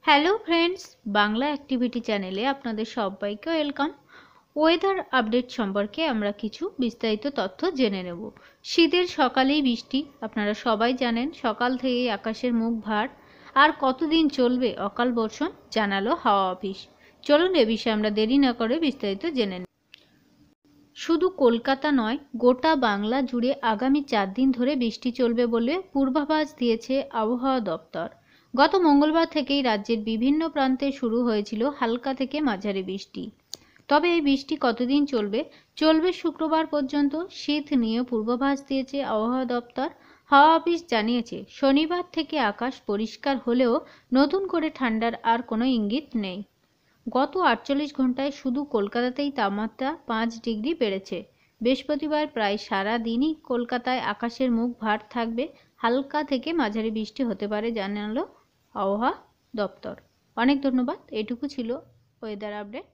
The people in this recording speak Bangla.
হ্যালো ফ্রেন্ডস, বাংলা অ্যাক্টিভিটি চ্যানেলে আপনাদের সবাইকে ওয়েলকাম। ওয়েদার আপডেট সম্পর্কে আমরা কিছু বিস্তারিত তথ্য জেনে নেব। শীতের সকালেই বৃষ্টি, আপনারা সবাই জানেন। সকাল থেকেই আকাশের মুখ ভার। আর কতদিন চলবে অকাল বর্ষণ, জানালো হাওয়া অফিস। চলুন এ বিষয়ে আমরা দেরি না করে বিস্তারিত জেনে নেব। শুধু কলকাতা নয়, গোটা বাংলা জুড়ে আগামী 4 দিন ধরে বৃষ্টি চলবে বলে পূর্বাভাস দিয়েছে আবহাওয়া দপ্তর। গত মঙ্গলবার থেকেই রাজ্যের বিভিন্ন প্রান্তে শুরু হয়েছিল হালকা থেকে মাঝারি বৃষ্টি। তবে এই বৃষ্টি কতদিন চলবে? চলবে শুক্রবার পর্যন্ত। শীত নিয়ে পূর্বাভাস দিয়েছে আবহাওয়া দপ্তর। হাওয়া অফিস জানিয়েছে, শনিবার থেকে আকাশ পরিষ্কার হলেও নতুন করে ঠান্ডার আর কোনো ইঙ্গিত নেই। গত 48 ঘন্টায় শুধু কলকাতাতেই তাপমাত্রা 5 ডিগ্রি বেড়েছে। বৃহস্পতিবার প্রায় সারা দিনই কলকাতায় আকাশের মুখ ভার থাকবে। হালকা থেকে মাঝারি বৃষ্টি হতে পারে জানালো আবহাওয়া দপ্তর। অনেক ধন্যবাদ। এটুকু ছিল ওয়েদার আপডেট।